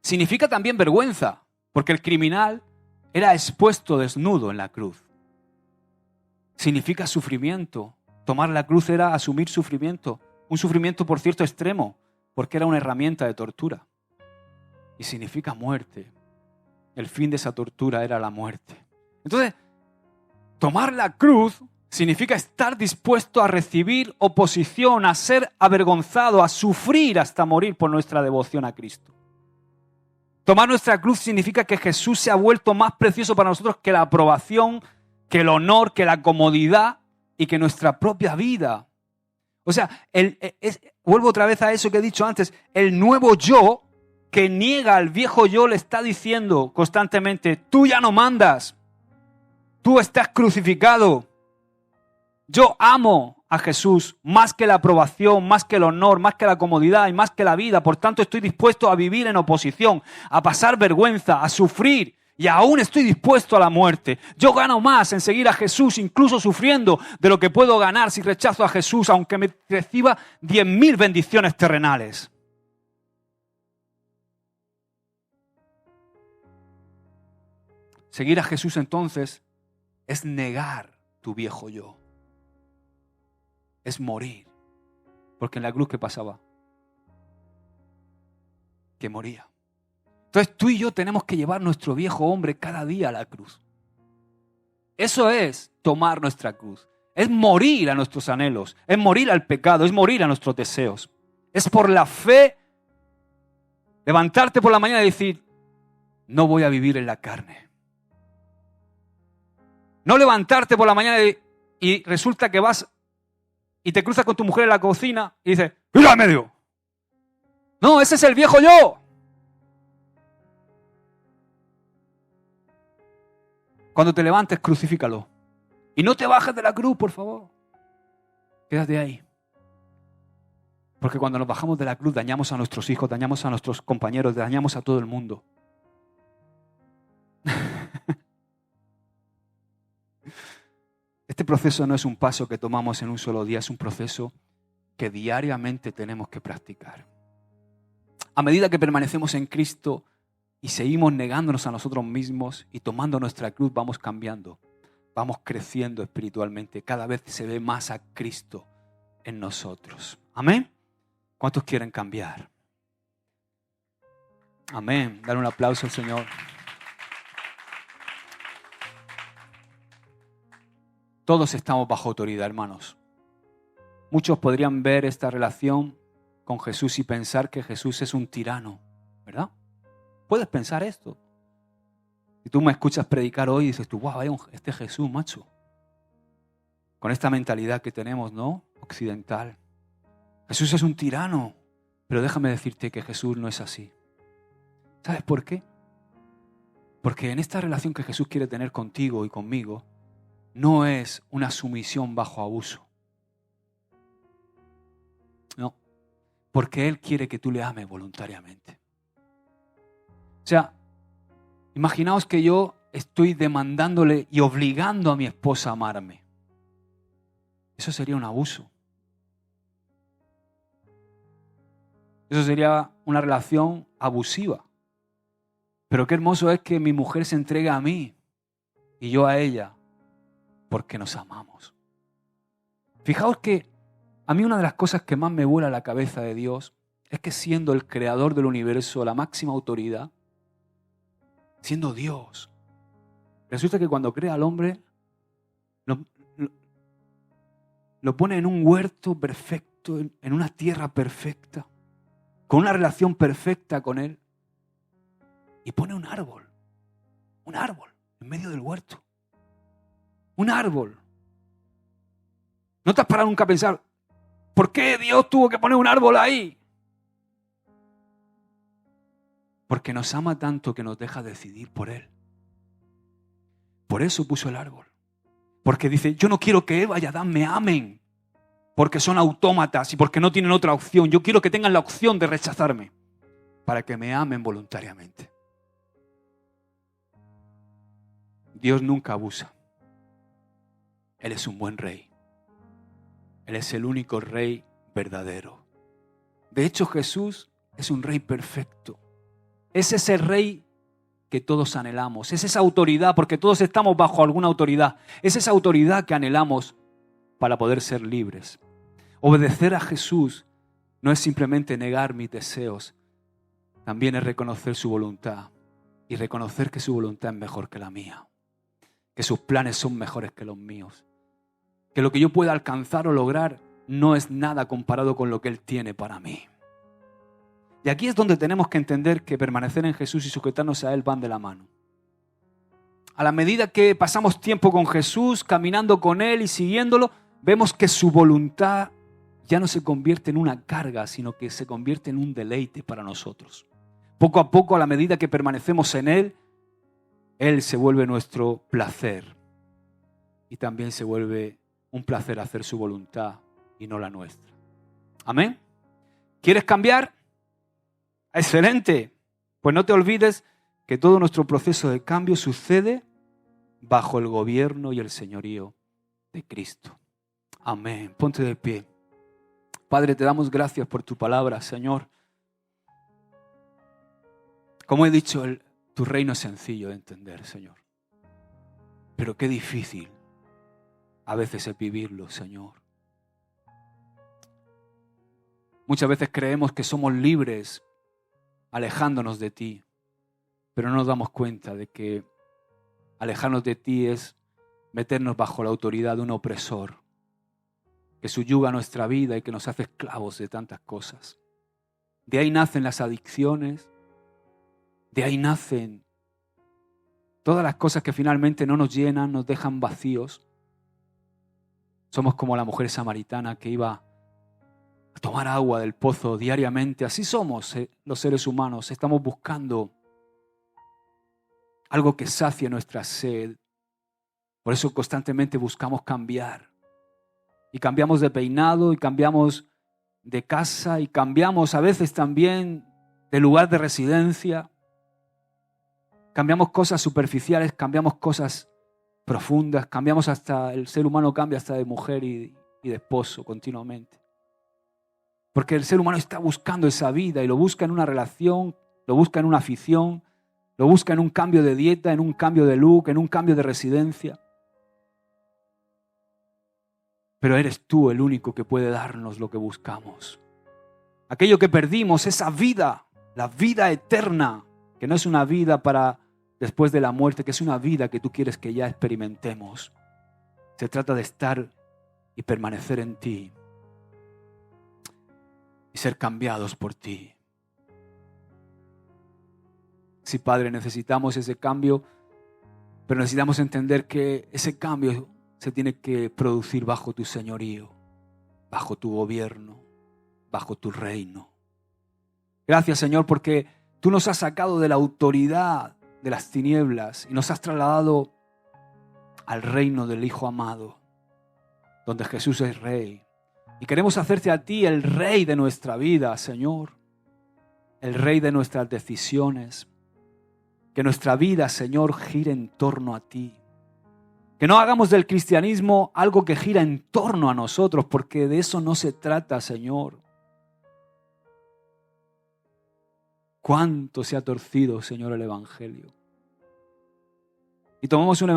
Significa también vergüenza, porque el criminal era expuesto desnudo en la cruz. Significa sufrimiento. Tomar la cruz era asumir sufrimiento. Un sufrimiento, por cierto, extremo, porque era una herramienta de tortura. Y significa muerte. El fin de esa tortura era la muerte. Entonces, tomar la cruz significa estar dispuesto a recibir oposición, a ser avergonzado, a sufrir hasta morir por nuestra devoción a Cristo. Tomar nuestra cruz significa que Jesús se ha vuelto más precioso para nosotros que la aprobación, que el honor, que la comodidad y que nuestra propia vida. O sea, vuelvo otra vez a eso que he dicho antes, el nuevo yo que niega al viejo yo le está diciendo constantemente, tú ya no mandas, tú estás crucificado. Yo amo a Jesús más que la aprobación, más que el honor, más que la comodidad y más que la vida. Por tanto, estoy dispuesto a vivir en oposición, a pasar vergüenza, a sufrir y aún estoy dispuesto a la muerte. Yo gano más en seguir a Jesús, incluso sufriendo, de lo que puedo ganar si rechazo a Jesús, aunque me reciba 10.000 bendiciones terrenales. Seguir a Jesús entonces es negar tu viejo yo. Es morir. Porque en la cruz, ¿qué pasaba? Que moría. Entonces tú y yo tenemos que llevar nuestro viejo hombre cada día a la cruz. Eso es tomar nuestra cruz. Es morir a nuestros anhelos. Es morir al pecado. Es morir a nuestros deseos. Es por la fe levantarte por la mañana y decir, no voy a vivir en la carne. No levantarte por la mañana y resulta que vas y te cruzas con tu mujer en la cocina y dices, ¡mira al medio! No, ese es el viejo yo. Cuando te levantes, crucifícalo. Y no te bajes de la cruz, por favor. Quédate ahí. Porque cuando nos bajamos de la cruz, dañamos a nuestros hijos, dañamos a nuestros compañeros, dañamos a todo el mundo. Este proceso no es un paso que tomamos en un solo día, es un proceso que diariamente tenemos que practicar. A medida que permanecemos en Cristo y seguimos negándonos a nosotros mismos y tomando nuestra cruz, vamos cambiando, vamos creciendo espiritualmente. Cada vez se ve más a Cristo en nosotros. ¿Amén? ¿Cuántos quieren cambiar? Amén. Dar un aplauso al Señor. Todos estamos bajo autoridad, hermanos. Muchos podrían ver esta relación con Jesús y pensar que Jesús es un tirano, ¿verdad? Puedes pensar esto. Si tú me escuchas predicar hoy y dices tú, wow, este Jesús, macho. Con esta mentalidad que tenemos, ¿no? Occidental. Jesús es un tirano. Pero déjame decirte que Jesús no es así. ¿Sabes por qué? Porque en esta relación que Jesús quiere tener contigo y conmigo, no es una sumisión bajo abuso. No. Porque Él quiere que tú le ames voluntariamente. O sea, imaginaos que yo estoy demandándole y obligando a mi esposa a amarme. Eso sería un abuso. Eso sería una relación abusiva. Pero qué hermoso es que mi mujer se entregue a mí y yo a ella porque nos amamos. Fijaos que a mí una de las cosas que más me vuela la cabeza de Dios es que siendo el creador del universo, la máxima autoridad, siendo Dios, resulta que cuando crea al hombre lo pone en un huerto perfecto, en una tierra perfecta, con una relación perfecta con Él, y pone un árbol en medio del huerto. Un árbol. ¿No te has parado nunca a pensar, ¿por qué Dios tuvo que poner un árbol ahí? Porque nos ama tanto que nos deja decidir por Él. Por eso puso el árbol. Porque dice, yo no quiero que Eva y Adán me amen porque son autómatas y porque no tienen otra opción. Yo quiero que tengan la opción de rechazarme para que me amen voluntariamente. Dios nunca abusa. Él es un buen rey. Él es el único rey verdadero. De hecho, Jesús es un rey perfecto. Es ese rey que todos anhelamos. Es esa autoridad, porque todos estamos bajo alguna autoridad. Es esa autoridad que anhelamos para poder ser libres. Obedecer a Jesús no es simplemente negar mis deseos. También es reconocer su voluntad y reconocer que su voluntad es mejor que la mía. Que sus planes son mejores que los míos. Que lo que yo pueda alcanzar o lograr no es nada comparado con lo que Él tiene para mí. Y aquí es donde tenemos que entender que permanecer en Jesús y sujetarnos a Él van de la mano. A la medida que pasamos tiempo con Jesús, caminando con Él y siguiéndolo, vemos que su voluntad ya no se convierte en una carga, sino que se convierte en un deleite para nosotros. Poco a poco, a la medida que permanecemos en Él, Él se vuelve nuestro placer. Y también se vuelve un placer hacer su voluntad y no la nuestra. ¿Amén? ¿Quieres cambiar? ¡Excelente! Pues no te olvides que todo nuestro proceso de cambio sucede bajo el gobierno y el señorío de Cristo. Amén. Ponte de pie. Padre, te damos gracias por tu palabra, Señor. Como he dicho, tu reino es sencillo de entender, Señor. Pero qué difícil a veces es vivirlo, Señor. Muchas veces creemos que somos libres alejándonos de ti, pero no nos damos cuenta de que alejarnos de ti es meternos bajo la autoridad de un opresor que subyuga nuestra vida y que nos hace esclavos de tantas cosas. De ahí nacen las adicciones, de ahí nacen todas las cosas que finalmente no nos llenan, nos dejan vacíos. Somos como la mujer samaritana que iba a tomar agua del pozo diariamente. Así somos los seres humanos. Estamos buscando algo que sacie nuestra sed. Por eso constantemente buscamos cambiar. Y cambiamos de peinado, y cambiamos de casa, y cambiamos a veces también de lugar de residencia. Cambiamos cosas superficiales, cambiamos cosas profundas, cambiamos hasta, el ser humano cambia hasta de mujer y de esposo continuamente. Porque el ser humano está buscando esa vida y lo busca en una relación, lo busca en una afición, lo busca en un cambio de dieta, en un cambio de look, en un cambio de residencia. Pero eres tú el único que puede darnos lo que buscamos. Aquello que perdimos, esa vida, la vida eterna, que no es una vida para después de la muerte, que es una vida que tú quieres que ya experimentemos. Se trata de estar y permanecer en ti y ser cambiados por ti. Sí, Padre, necesitamos ese cambio Pero necesitamos entender que ese cambio se tiene que producir bajo tu señorío, bajo tu gobierno, bajo tu reino. Gracias, Señor, porque tú nos has sacado de la autoridad de las tinieblas y nos has trasladado al reino del Hijo amado, donde Jesús es Rey. Y queremos hacerte a ti el Rey de nuestra vida, Señor, el Rey de nuestras decisiones. Que nuestra vida, Señor, gire en torno a ti. Que no hagamos del cristianismo algo que gira en torno a nosotros, porque de eso no se trata, Señor. Cuánto se ha torcido, Señor, el Evangelio. Y vemos un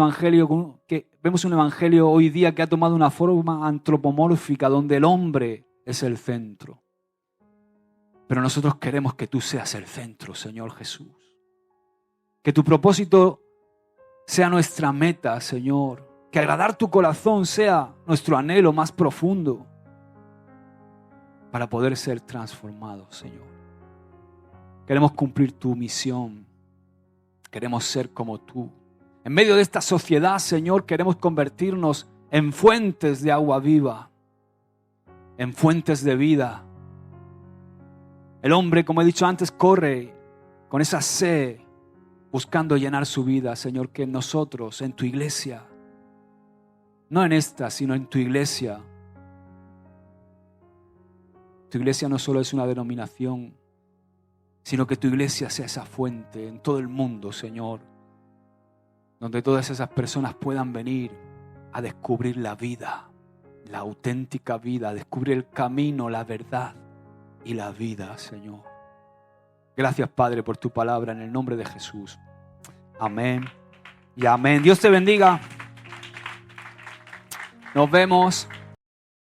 evangelio hoy día que ha tomado una forma antropomórfica donde el hombre es el centro. Pero nosotros queremos que tú seas el centro, Señor Jesús. Que tu propósito sea nuestra meta, Señor. Que agradar tu corazón sea nuestro anhelo más profundo para poder ser transformados, Señor. Queremos cumplir tu misión. Queremos ser como tú. En medio de esta sociedad, Señor, queremos convertirnos en fuentes de agua viva, en fuentes de vida. El hombre, como he dicho antes, corre con esa sed, buscando llenar su vida, Señor, que nosotros, en tu iglesia, no en esta, sino en tu iglesia. Tu iglesia no solo es una denominación, sino que tu iglesia sea esa fuente en todo el mundo, Señor, donde todas esas personas puedan venir a descubrir la vida, la auténtica vida, a descubrir el camino, la verdad y la vida, Señor. Gracias, Padre, por tu palabra en el nombre de Jesús. Amén y amén. Dios te bendiga. Nos vemos.